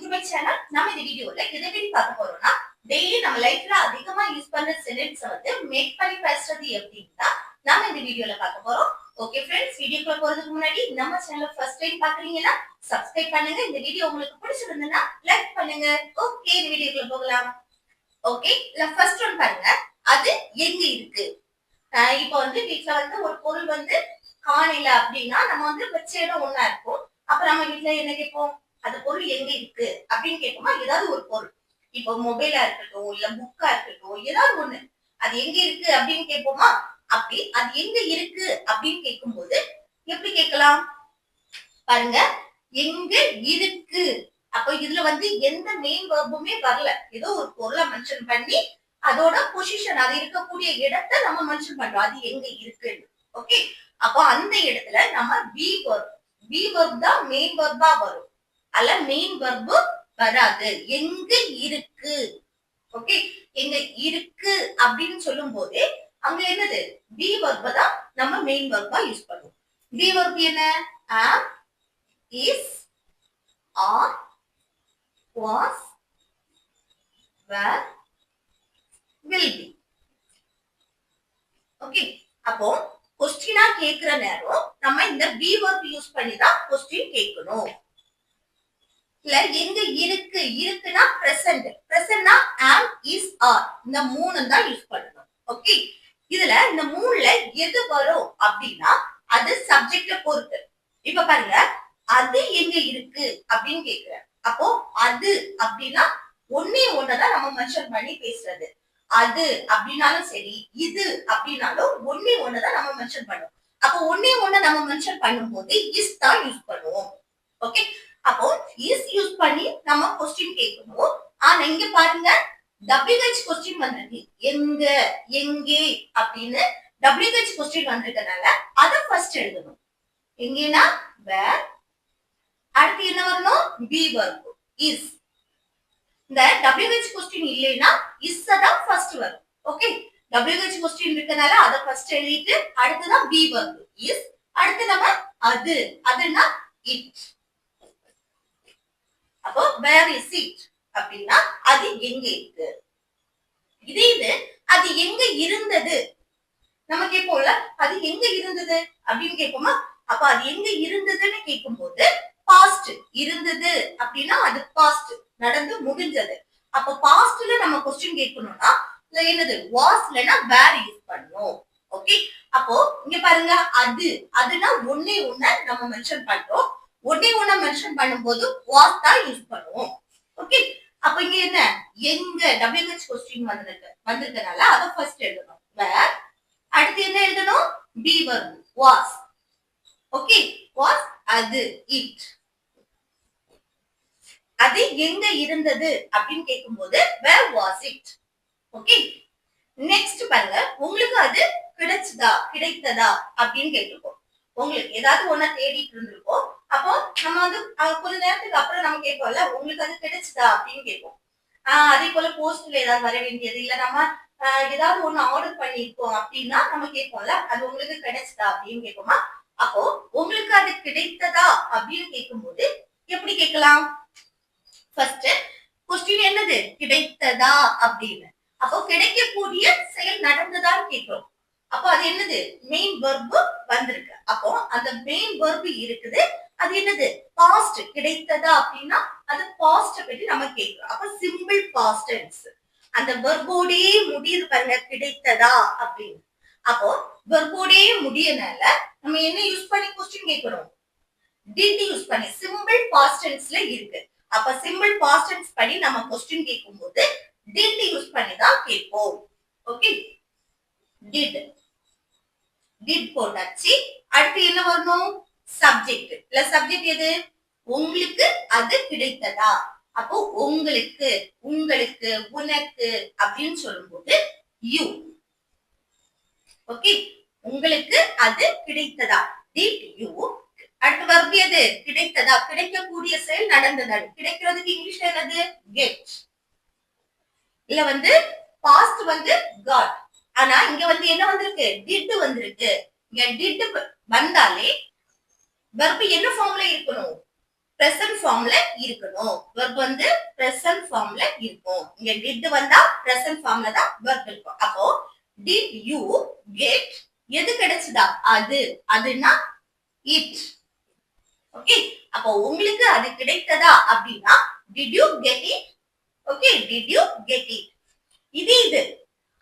To my channel. நம்ம இந்த வீடியோல எதை பத்தி பார்க்க போறோம்னா, டெய்லி நம்ம லைஃப்ல அதிகமா யூஸ் பண்ற சென்டென்ஸ் வந்து மேக் பண்ணி பேசுறது எப்படின்னா நாம இந்த வீடியோல பார்க்க போறோம். ஓகே ஃப்ரெண்ட்ஸ், வீடியோக்குள்ள போறதுக்கு முன்னாடி நம்ம சேனலை ஃபர்ஸ்ட் டைம் பாக்குறீங்கன்னா சப்ஸ்கிரைப் பண்ணுங்க. இந்த வீடியோ உங்களுக்கு பிடிச்சிருந்ததுன்னா லைக் பண்ணுங்க. ஓகே, இந்த வீடியோக்குள்ள போகலாம். ஓகே, ஃபர்ஸ்ட் ஒன் பாருங்க. அது எங்க இருக்கு? இப்போ வந்து வீட்ல வந்து ஒரு பொருள் வந்து காணல அப்படின்னா நம்ம வந்து வச்ச இடம் ஒண்ணா இருக்கும். அப்ப நம்ம வீட்ல என்ன கேட்போம்? அந்த பொருள் எங்க இருக்கு அப்படின்னு கேட்போமா? ஏதாவது ஒரு பொருள், இப்போ மொபைலா இருக்கட்டும், இல்ல புக்கா இருக்கட்டும், ஏதாவது ஒண்ணு அது எங்க இருக்கு அப்படின்னு கேட்போமா? அப்படி அது எங்க இருக்கு அப்படின்னு கேட்கும்போது எப்படி கேட்கலாம் பாருங்க. எங்க இருக்கு. அப்போ இதுல வந்து எந்த மெயின் வெர்புமே வரல. ஏதோ ஒரு பொருளை மென்ஷன் பண்ணி அதோட பொசிஷன், அது இருக்கக்கூடிய இடத்தை நம்ம மென்ஷன் பண்றோம். அது எங்க இருக்குன்னு. ஓகே, அப்போ அந்த இடத்துல நம்ம பி வெர்ப் தான் மெயின் வெர்பா வரும். அல்ல மெயின் வெர்பு வராது. எங்க இருக்கு. ஓகே, எங்க இருக்கு அப்படின்னு சொல்லும் போது அங்க என்னது? பி வெர்ப தான் நம்ம மெயின் வெர்பா யூஸ் பண்ணுவோம். பி வெர்ப் என்ன? am, is, are, was, were, will be. Okay, அப்போ கொஸ்டினா கேக்குற நேரம் நம்ம இந்த பி வெர்ப் யூஸ் பண்ணி தான் கொஸ்டின் கேட்கணும். இல்ல எங்க இருக்கு, இருக்குன்னா பிரசன்ட், பிரசன்ட்னா am, is, are, இந்த மூணு தான் யூஸ் பண்ணணும். ஓகே, இதுல இந்த மூணுல எது வரும் அப்படின்னா அது சப்ஜெக்ட பொறுத்து. இப்ப பாருங்க, அது எங்க இருக்கு அப்படின்னு கேக்குறேன். அப்போ அது அப்படின்னா ஒன்னே ஒன்னதான் நம்ம மென்ஷன் பண்ணி பேசுறது. அது அப்படின்னாலும் சரி, இது அப்படின்னாலும் ஒன்னே ஒன்னதான் நம்ம மென்ஷன் பண்ணுவோம். அப்போ ஒன்னே ஒண்ணு நம்ம மென்ஷன் பண்ணும்போது இஸ் தான் யூஸ் பண்ணுவோம். ஓகே, அப்போ இஸ் யூஸ் பண்ணி நம்ம கொஸ்டின் கேட்கணும். ஆனா இங்க பாருங்க, WH கொஸ்டின் வந்திருக்கு. எங்க, எங்கே அப்படின்னு WH கொஸ்டின் வந்திருக்கனால அதை ஃபர்ஸ்ட் எழுதணும். எங்கேனா where, அடுத்து என்ன வரணும்? B verb is. இந்த WH கொஸ்டின் இல்லைன்னா is தான் ஃபர்ஸ்ட் வரும். ஓகே, WH கொஸ்டின் இருக்கனால அதை ஃபர்ஸ்ட் எழுதிட்டு அடுத்துதான் பி வெர்ப் is, அடுத்து நம்ம அது, அதுனா it. அப்போ where is it அப்படின்னா அது எங்க இருக்கு. இது அது எங்க இருந்தது நம்ம கேட்போம்ல, அது எங்க இருந்தது அப்படின்னு கேட்போமா? அப்ப அது எங்க இருந்ததுன்னு கேட்கும்போது பாஸ்ட், இருந்தது அப்படின்னா அது பாஸ்ட், நடந்து முடிஞ்சது. அப்ப பாஸ்ட்ல நம்ம கொஸ்டின் கேட்கணும்னா என்னது? வாஸ் இல்லனா வேர் யூஸ் பண்ணணும். ஓகே, அப்போ இங்க பாருங்க, அது, அதுனா ஒன்னே ஒண்ண நம்ம மென்ஷன் பண்றோம். ஒன்னே ஒண்ண மென்ஷன் பண்ணும்போது வாஸ் தான் யூஸ் பண்ணுவோம். ஓகே, அப்ப இங்க என்ன? எங்க WH கொஸ்டின் வந்திருக்கனால அதை ஃபர்ஸ்ட் எழுதணும். வேர், அடுத்து என்ன எழுதணும்? B verb was. Okay, was, அது it. அது எங்க இருந்தது அப்படின்னு கேட்கும்போது where was it. Okay, next பாருங்க, உங்களுக்கு அது கிடைச்சதா, கிடைத்ததா அப்படின்னு கேட்டிருக்கோம். உங்களுக்கு ஏதாவது ஒண்ண தேடிட்டு இருந்திருக்கோம். அப்போ நம்ம வந்து கொஞ்ச நேரத்துக்கு அப்புறம் நம்ம கேட்போம்ல, உங்களுக்கு அது கிடைச்சதா அப்படின்னு கேட்போம். அதே போல போஸ்ட்ல ஏதாவது வர வேண்டியது, இல்ல நம்ம ஏதாவது ஒண்ணு ஆர்டர் பண்ணிருக்கோம் அப்படின்னா நம்ம கேட்போம்ல, அது உங்களுக்கு கிடைச்சதா அப்படின்னு கேட்போமா? அப்போ உங்களுக்கு அது கிடைத்ததா அப்படின்னு கேட்கும்போது எப்படி கேட்கலாம்? ஃபர்ஸ்ட் கொஸ்டின் என்னது? கிடைத்ததா அப்படின்னு. அப்போ கிடைக்கக்கூடிய செயல் நடந்ததான்னு கேட்கிறோம். அப்போ அது என்னது? மெயின் வெர்ப் வந்திருக்கு. அப்போ அந்த மெயின் வெர்ப் இருக்குது. அது என்னது? பாஸ்ட். கிடைத்ததா அப்படின்னா அது பாஸ்ட் பத்தி நம்ம கேட்கிறோம். அப்போ சிம்பிள் பாஸ்ட் டென்ஸ். அந்த வெர்போடே முடியுது பாருங்க, கிடைத்ததா அப்படின்னு. அப்போ வெர்போடே முடியனால நம்ம என்ன யூஸ் பண்ணி கொஸ்டின் கேட்கணும்? டிட் யூஸ் பண்ணி. சிம்பிள் பாஸ்ட் டென்ஸ்ல இருக்கு. அப்ப சிம்பிள் பாஸ்ட் டென்ஸ் பண்ணி நம்ம கொஸ்டின் கேட்கும்போது டிட் யூஸ் பண்ணி தான் கேட்போம். ஓகே, டிட், டிட் போட்டாச்சு. அடுத்து என்ன வரணும்? சப்ஜெக்ட். இல்ல சப்ஜெக்ட் எது? உங்களுக்கு அது கிடைத்ததா. அப்போ உங்களுக்கு, உங்களுக்கு, உனக்கு அப்படின்னு சொல்லும்போது யூ. ஓகே, உங்களுக்கு அது கிடைத்ததா, டிட் யூ. அடுத்து வெர்ப் எது? கிடைத்ததா, கிடைக்கக்கூடிய செயல் நடந்ததா. கிடைக்கிறதுக்கு இங்கிலீஷ்ல என்னது? கெட். இல்ல வந்து பாஸ்ட் வந்து காட். ஆனா இங்க வந்து என்ன வந்திருக்கு? டிட் வந்திருக்கு. இங்க டிட் வந்தாலே வெர்ப் என்ன ஃபார்ம்ல இருக்கணும்? பிரசன்ட் ஃபார்ம்ல இருக்கணும். வெர்ப் வந்து பிரசன்ட் ஃபார்ம்ல இருக்கும். இங்க did வந்தா பிரசன்ட் ஃபார்ம்ல தான் வெர்ப் இருக்கும். அப்போ did you get எது கிடைச்சதா? அதுனா it. ஓகே, அப்போ உங்களுக்கு அது கிடைத்ததா அப்படின்னா did you get it? Okay, did you get it? இது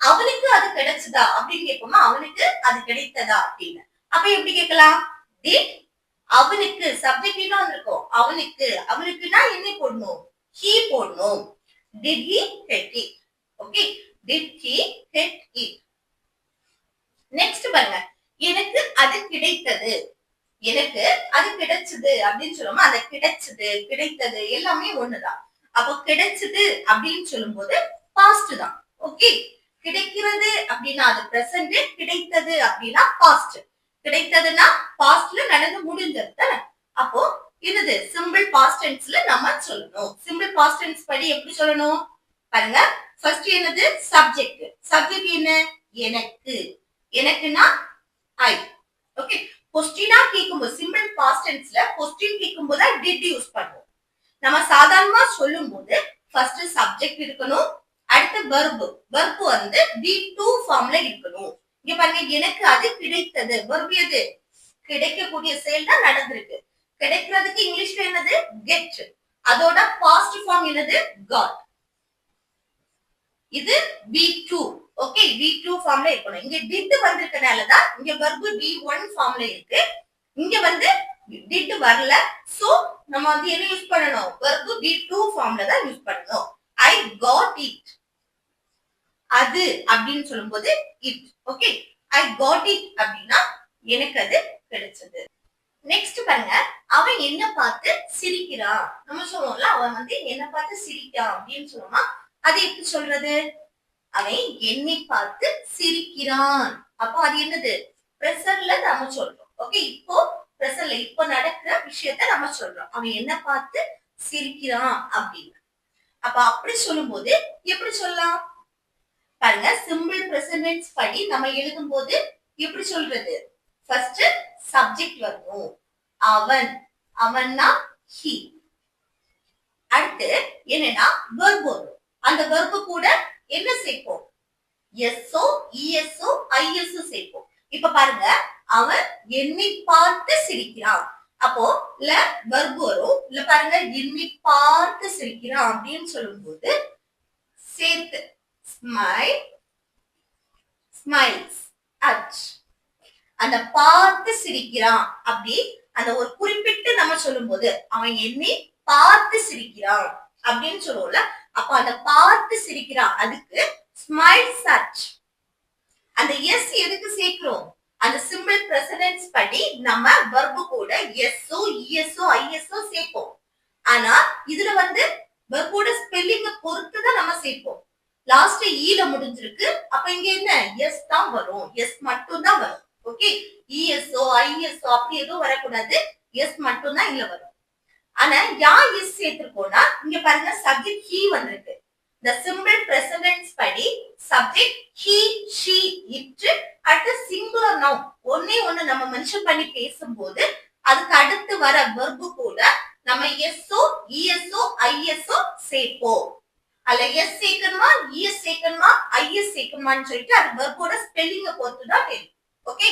அவனுக்கு அது கிடைச்சதா அப்படின்னு கேட்போமா? அவனுக்கு அது கிடைத்ததா அப்படின்னு. அப்ப எப்படி கேட்கலாம்? did அவனுக்கு சப்ஜெக்ட் என்ன இருக்கும்? அவனுக்குனா என்ன போடணும்? he போடணும். did he get it? Okay, did he get it? Next பாருங்க, எனக்கு அது கிடைத்தது. எனக்கு அது கிடைச்சது அப்படின்னு சொல்லுவோம். அந்த கிடைச்சது கிடைத்தது எல்லாமே ஒண்ணுதான். அப்போ கிடைச்சது அப்படின்னு சொல்லும்போது பாஸ்ட் தான். ஓகே, கிடைக்கிறது அப்படின்னா அது பிரசன்ட், கிடைத்தது அப்படின்னா பாஸ்ட். கிடைத்ததுன்னா பாஸ்ட்ல நடந்து முடிஞ்சது தானே. அப்போ என்னது? சிம்பிள் பாஸ்ட் டென்ஸ்ல நம்ம சொல்லணும். சிம்பிள் பாஸ்ட் டென்ஸ் படி எப்படி சொல்லணும் பாருங்க. ஃபர்ஸ்ட் என்னது? சப்ஜெக்ட். சப்ஜெக்ட் என்ன? எனக்கு. எனக்குன்னா ஐ. ஓகே, கொஸ்டினா கேக்கும்போது சிம்பிள் பாஸ்ட் டென்ஸ்ல கொஸ்டின் கேக்கும்போது did யூஸ் பண்ணுவோம். நம்ம சாதாரணமா சொல்லும்போது ஃபர்ஸ்ட் சப்ஜெக்ட் இருக்கணும், அடுத்து வெர்ப் வந்து V2 ஃபார்ம்ல இருக்கணும். இங்க பாருங்க, எனக்கு அது கிடைத்தது. வெர்ப் எது? கிடைக்கக்கூடிய செயல் தான் நடந்திருக்கு. கிடைக்கிறதுக்கு இங்கிலீஷ்ல என்னது? get. அதோட பாஸ்ட் ஃபார்ம் என்னது? got. இது V2. ஓகே, V2 ஃபார்ம்ல இருக்கணும். இங்க did வந்திருக்கனால தான் இங்க வெர்ப் V1 ஃபார்ம்ல இருக்கு. இங்க வந்து did வரல. சோ நம்ம வந்து என்ன யூஸ் பண்ணனும்? வெர்ப் V2 ஃபார்ம்ல தான் யூஸ் பண்ணனும். I got it. அது அப்படின்னு சொல்லும்போது it. Okay, I got it அப்படின்னா எனக்கு அது கிடைச்சது. நெக்ஸ்ட் பாருங்க, அவன் என்ன பார்த்து சிரிக்கிறான். நம்ம சொல்லுவோம்ல, அவன் வந்து என்ன பார்த்து சிரிக்கிறான் அப்படின்னு சொல்லுவோமா? அது எப்படி சொல்றது? அவன் என்னை பார்த்து சிரிக்கிறான். அப்போ அது என்னது? பிரசன்ட்ல நம்ம சொல்றோம். ஓகே, இப்போ பிரசன்ட்ல இப்போ நடக்கிற விஷயத்த நம்ம சொல்றோம். அவன் என்ன பார்த்து சிரிக்கிறான் அப்படின்னு. அப்ப அப்படி சொல்லும்போது எப்படி சொல்லலாம் பாருங்க. சிம்பிள் பிரசன்ட் டென்ஸ் படி நம்ம எழுதும் போது எப்படி சொல்றது? ஃபர்ஸ்ட் சப்ஜெக்ட் வரணும். அவன்னா he. அடுத்து என்னன்னா வெர்ப் வரும். அந்த வெர்ப் கூட என்ன சேர்ப்போம்? எஸ்ஓ, இஎஸ்ஓ, ஐஎஸ்ஓ சேர்ப்போம். இப்ப பாருங்க, அவன் என்னை பார்த்து சிரிக்கிறான். அப்போ ல வெர்ப் வரும். இல்ல பாருங்க, என்னை பார்த்து சிரிக்கிறான் அப்படின்னு சொல்லும்போது சேர்த்து ஸ்மைல்ஸ் அட். அந்த பார்த்து சிரிக்கிறான் அப்படி அந்த ஒரு குறிப்பிட்டு நம்ம சொல்லும்போது அவன் என்னை பார்த்து சிரிக்கிறான் அப்படின்னு சொல்லுவோம்ல. அப்ப அந்த பார்த்து சிரிக்கிறான் அதுக்கு ஸ்மைல்ஸ் அட். அந்த எஸ் எதுக்கு சேர்க்கிறோம்? அந்த சிம்பிள் பிரசன்ட் படி நம்ம வெர்ப் கூட எஸ்ஓ, இஎஸ்ஓ, ஐஎஸ்ஓ சேர்ப்போம். ஆனா இதுல வந்து வெர்போட ஸ்பெல்லிங்க பொறுத்து தான் நம்ம சேர்ப்போம். லாஸ்ட் ஈல முடிஞ்சிருக்கு. அப்ப இங்க என்ன? எஸ் தான் வரும். எஸ் மட்டும் தான் வரும். ஓகே, இஎஸ்ஓ, ஐஎஸ்ஓ அப்படி எதுவும் வரக்கூடாது. எஸ் மட்டும் தான் இல்ல வரும். ஆனா யா எஸ் சேர்த்திருக்கோம்னா இங்க பாருங்க, சப்ஜெக்ட் ஹி வந்திருக்கு. இந்த சிம்பிள் பிரசன்ட் டென்ஸ் படி சப்ஜெக்ட் ஹி, ஷி, இட். அடுத்து சிங்குலர் நவுன் ஒண்ணே ஒண்ணு நம்ம மென்ஷன் பண்ணி பேசும்போது அதுக்கு அடுத்து வர வெர்ப் கூட நம்ம எஸ்ஓ, இஎஸ்ஓ, ஐஎஸ்ஓ சேர்ப்போம். அல்ல எஸ் சேர்க்கணுமா, இஎஸ் சேர்க்கணுமா, ஐஎஸ் சேர்க்கணுமான்னு சொல்லிட்டு அது வெர்போட ஸ்பெல்லிங்க பொறுத்து தான் தெரியும். ஓகே,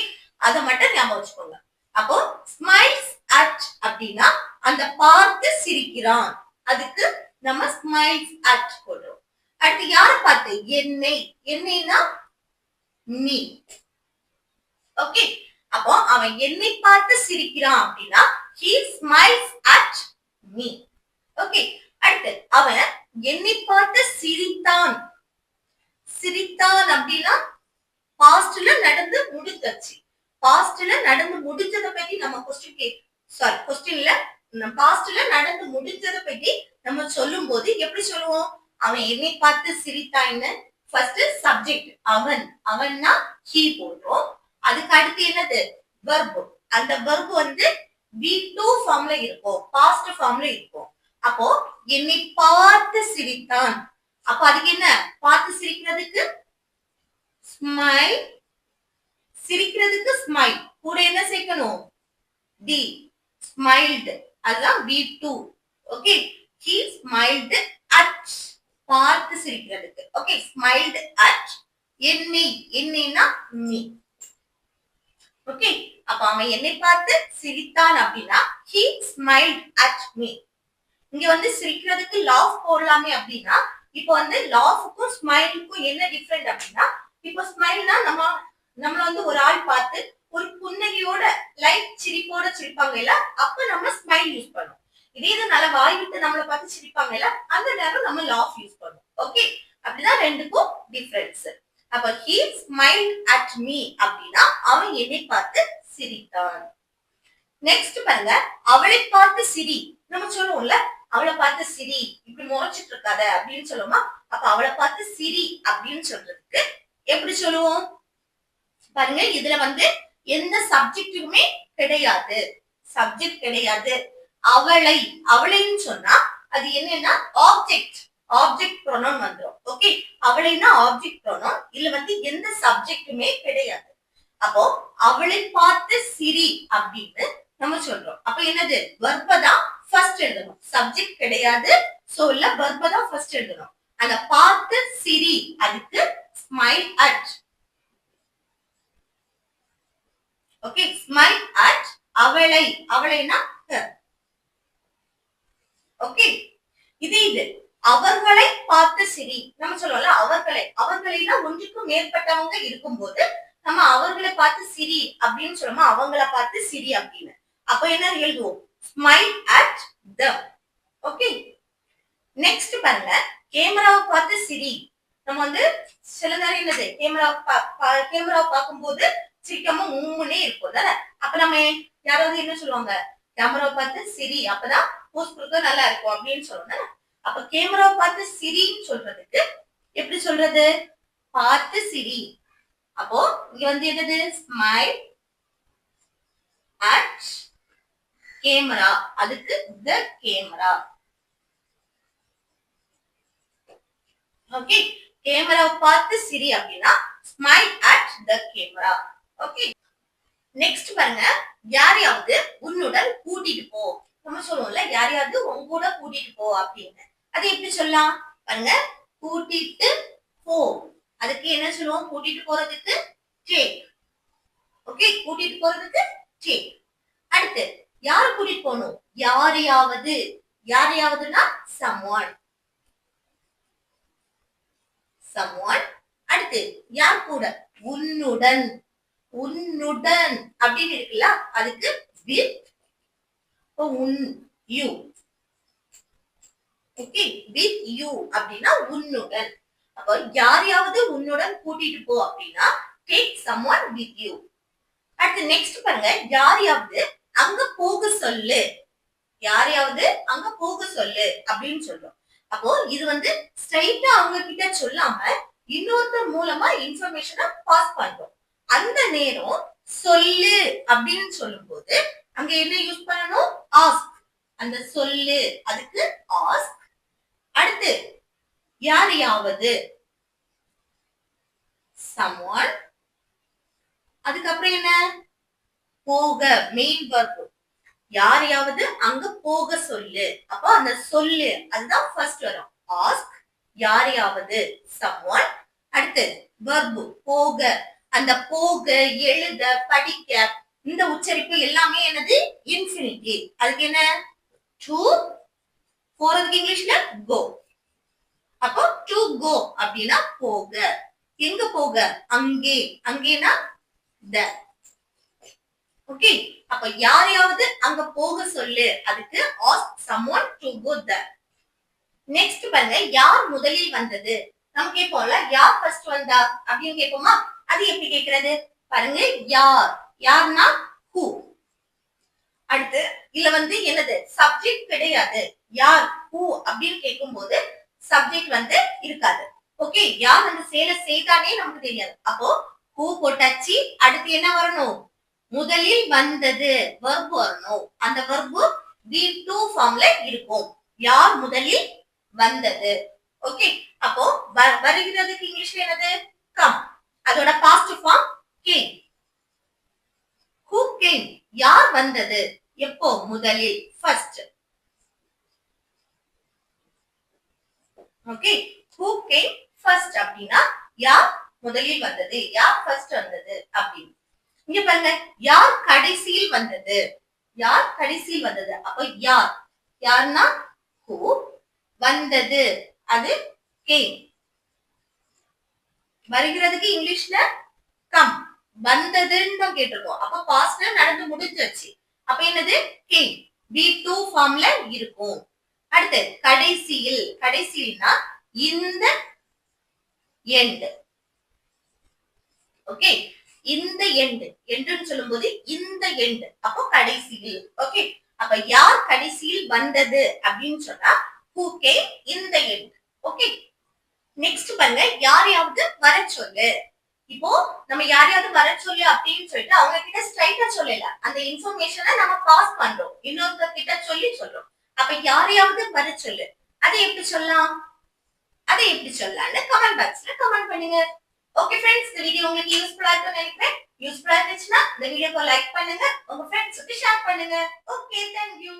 அத மட்டும் ஞாபகம் வச்சுக்கோங்க. அப்போ ஸ்மைல்ஸ் அட் அப்படின்னா அந்த பார்த்து சிரிக்கிறான். அதுக்கு நம்ம ஸ்மைல்ஸ் அட் போடுறோம். அடுத்து யார பார்த்து? என்னை. என்னைனா மீ. ஓகே, அப்போ அவன் என்னை பார்த்து சிரிக்கிறான் அப்படின்னா he smiles at me. Okay, அடுத்து அவன் என்னை பார்த்து சிரித்தான். சிரித்தான் அப்படின்னா பாஸ்ட்ல நடந்து முடிஞ்சிருச்சு. பாஸ்ட்ல நடந்து முடிஞ்சத பத்தி நம்ம கொஸ்டின்ல பாஸ்ட்ல நடந்து முடிஞ்சத பத்தி நம்ம சொல்லும்போது எப்படி சொல்லுவோம்? அவன் என்னை பார்த்து சிரித்தான்னு ஃபர்ஸ்ட் சப்ஜெக்ட் அவன்னா he போடுறோம். அதுக்கு அடுத்து என்னது? வெர்ப். அந்த வெர்ப் வந்து V2 ஃபார்ம்ல இருக்கும், பாஸ்ட் ஃபார்ம்ல இருக்கும். அப்போ என்னை பார்த்து சிரித்தான். அப்ப அதுக்கு என்ன? பார்த்து சிரிக்கிறதுக்கு ஸ்மைல். சிரிக்கிறதுக்கு ஸ்மைல் கூட என்ன சேர்க்கணும்? டி. ஸ்மைல்டு. அதுதான் be to. Okay, he smiled at, பார்த்து சிரிக்கிறதுக்கு. ஓகே, smiled at என்னை, என்னைனா me. ஓகே, அப்ப அவன் என்னை பார்த்து சிரித்தான் அப்படின்னா he smiled at me. இங்க வந்து சிரிக்கிறதுக்கு laugh போடலாமே அப்படின்னா, இப்போ வந்து laughக்கும் ஸ்மைலுக்கும் என்ன டிஃபரெண்ட் அப்படின்னா, இப்போ ஸ்மைல்னா நம்மள வந்து ஒரு ஆள் பார்த்து ஒரு புன்னகையோட லைட் சிரிப்போட சிரிப்பாங்க இல்ல, அப்ப நம்ம ஸ்மைல் யூஸ் பண்ணுவோம். இதே இது நல்ல வாய் விட்டு நம்மள பார்த்து சிரிப்பாங்க இல்ல, அந்த நேரம் நம்ம laugh யூஸ் பண்ணுவோம். ஓகே, அப்படிதான் ரெண்டுக்கும் டிஃபரன்ஸ். அப்ப he smiled at me அப்படின்னா அவன் என்னை பார்த்து சிரித்தான். நெக்ஸ்ட் பாருங்க, அவளை பார்த்து சிரி. நம்ம சொல்லுவோம்ல, அவளை பார்த்து சிரி, இப்படி முறைச்சிட்டு இருக்காத அப்படின்னு சொல்லுவோமா. அப்ப அவளை பார்த்து சிரி அப்படின்னு சொல்றதுக்கு எப்படி சொல்லுவோம் பாருங்க. இதுல வந்து எந்த சப்ஜெக்டுமே கிடையாது, சப்ஜெக்ட் கிடையாது. அவளை, அவளைன்னு சொன்னா அது என்னன்னா ஆப்ஜெக்ட், ஆப்ஜெக்ட் ப்ரோனவுன் வந்துரும். ஓகே, அவளைனா ஆப்ஜெக்ட் ப்ரோனவுன், இதுல வந்து எந்த சப்ஜெக்டுமே கிடையாது. அப்போ அவளை பார்த்து சிரி அப்படின்னு நம்ம சொல்றோம். அப்ப என்னது, வெர்ப தான் ஃபர்ஸ்ட் எழுதணும், சப்ஜெக்ட் கிடையாது. சோ இல்ல, வெர்ப தான் ஃபர்ஸ்ட் எழுதணும். அந்த பார்த்து சிரி, அதுக்கு smile at. Okay, smile at அவளை, அவளைனா her. ஓகே, இது அவர்களை பார்த்து சிரி. நம்ம சொல்லுவோம்ல அவர்களை, அவர்களைனா ஒன்றுக்கும் மேற்பட்டவங்க இருக்கும்போது நம்ம அவர்களை பார்த்து சிரி அப்படின்னு சொல்லுவோம், அவங்கள பார்த்து சிரி அப்படின்னு. அப்ப என்ன எழுதுவோம், smile at them. Okay, next பாருங்க, கேமராவை பார்த்து சிரி. நம்ம வந்து சில நேரம் என்னது, கேமராவை பார்க்கும்போது சிரிக்காம உம்முனே இருக்கும் தானே. அப்ப நம்ம யாராவது என்ன சொல்லுவாங்க, கேமராவை பார்த்து சிரி, அப்பதான் போஸ்ட் கொடுக்க நல்லா இருக்கும் அப்படின்னு சொல்லுவோம். அப்ப கேமராவை பார்த்து சிரின்னு சொல்றதுக்கு எப்படி சொல்றது, பார்த்து சிரி. அப்போ இங்க வந்து என்னது, ஸ்மைல் அட் கேமரா, அதுக்கு the கேமரா. ஓகே, கேமராவை பார்த்து சிரி அப்படின்னா smile at the camera. Okay, next பாருங்க, யாரையாவது உன்னுடன் கூட்டிட்டு போ. நம்ம சொல்லுவோம்ல, யாரையாவது உங்க கூட கூட்டிட்டு போ அப்படின்னு. அது எப்படி சொல்லலாம் பாருங்க, கூட்டிட்டு போ, அதுக்கு என்ன சொல்லுவோம், கூட்டிட்டு போறதுக்கு take. ஓகே, கூட்டிட்டு போறதுக்கு take. அடுத்து யாரை கூட்டிட்டு போகணும், யாரையாவது, யாரையாவதுன்னா someone, someone. அடுத்து யார் கூட, உன்னுடன், உன்னுடன் அப்படின்னு இருக்குல்ல, அதுக்கு with, உன் you. ஓகே, with you அப்படின்னா உன்னுடன். அப்போ யாரையாவது உன்னுடன் கூட்டிட்டு போ அப்படின்னா take someone with you. அடுத்து நெக்ஸ்ட் பாருங்க, யாரையாவது அங்க போக சொல்லு, யாரையாவது அங்க போக சொல்லு அப்படின்னு சொல்றோம். அப்போ இது வந்து ஸ்ட்ரைட்டா அவங்க கிட்ட சொல்லாம இன்னொருத்தர் மூலமா இன்ஃபர்மேஷனை பாஸ் பண்றோம். அந்த நேரம் சொல்லு அப்படின்னு சொல்லும் போது அங்க என்ன யூஸ் பண்ணணும், ஆஸ்க். அந்த சொல்லு, அதுக்கு ஆஸ்க். அடுத்து யாரையாவது someone, அதுக்கப்புறம் என்ன, போக, மெயின் verb. யாரையாவது அங்க போக சொல்லு, அப்போ அந்த சொல்லு அதுதான் ஃபர்ஸ்ட் வரும், ஆஸ்க். யாரையாவது someone. அடுத்து verb போக, அந்த போக, எழுத, படிக்க, இந்த உச்சரிப்பு எல்லாமே என்னது, இன்ஃபினிட்டிவ். அதுக்கு என்ன, to, போறதுக்கு இங்கிலீஷ்ல go. அப்போ to go அப்படின்னா போக, எங்க போக, அங்கே, அங்கேனா the. ஓகே, அப்ப யாரையாவது அங்க போக சொல்லு, அதுக்கு ask someone to go there. Next பாருங்க, யார் முதலில் வந்தது. நம்ம கேட்போம்ல, யார் ஃபர்ஸ்ட் வந்தா அப்படின்னு கேட்போமா. அது எப்படி கேக்குறது பாருங்க, யார், யார்னா who. அடுத்து இதுல வந்து என்னது, சப்ஜெக்ட் கிடையாது. யார், who அப்படின்னு கேட்கும் போது சப்ஜெக்ட் வந்து இருக்காது. ஓகே, யார் அந்த செயலை செய்தானே நமக்கு தெரியாது. அப்போ who போட்டாச்சு. அடுத்து என்ன வரணும், முதலில் வந்தது, verb வரணும். அந்த verb V2 ஃபார்ம்ல இருக்கும், யார் முதலில் வந்தது. ஓகே, அப்போ வருகிறதுக்கு இங்கிலீஷ்ல என்னது, come. அதோட past form came. who came, யார் வந்தது. எப்போ முதலில் first. Okay, who came first அப்படின்னா யார் முதலில் வந்தது, யார் ஃபர்ஸ்ட் வந்தது அப்படின்னு. இங்க பாருங்க, யார் கடைசியில் வந்தது, யார் கடைசியில் வந்தது. அப்ப யார், யார்னா who, வந்தது அது came. வருகிறதுக்கு இங்கிலீஷ்ல கம், வந்ததுன்னு தான் கேட்டிருக்கோம். அப்ப பாஸ்ட்ல நடந்து முடிஞ்சிருச்சு. அப்ப என்னது came, be2 ஃபார்ம்ல இருக்கும். அடுத்து கடைசியில், கடைசியில்னா இந்த எண்ட். ஓகே, இந்த எண்ட், எண்டுன்னு சொல்லும்போது இந்த எண்ட், அப்போ கடைசியில். ஓகே, அப்ப யார் கடைசியில் வந்தது அப்படின்னு சொன்னா who came in the end. Okay, next பாருங்க, யாரையாவது வர சொல்லு. இப்போ நம்ம யாரையாவது வர சொல்லு அப்படின்னு சொல்லிட்டு அவங்க கிட்ட ஸ்ட்ரைட்டா சொல்லல, அந்த இன்ஃபர்மேஷனை நம்ம பாஸ் பண்றோம், இன்னொருத்தர் கிட்ட சொல்லி சொல்றோம். அப்ப யாரையாவது வர சொல்லு, அதை எப்படி சொல்லலாம், அதை எப்படி சொல்லலாம்னு கமெண்ட் பாக்ஸ்ல கமெண்ட் பண்ணுங்க. ஓகே ஃப்ரெண்ட்ஸ், இந்த வீடியோ உங்களுக்கு யூஸ்ஃபுல்லா இருக்கும்னு நினைக்கிறேன். யூஸ்ஃபுல்லா இருந்துச்சுன்னா இந்த வீடியோவை லைக் பண்ணுங்க, உங்க ஃப்ரெண்ட்ஸ்க்கு ஷேர் பண்ணுங்க. Okay, thank you.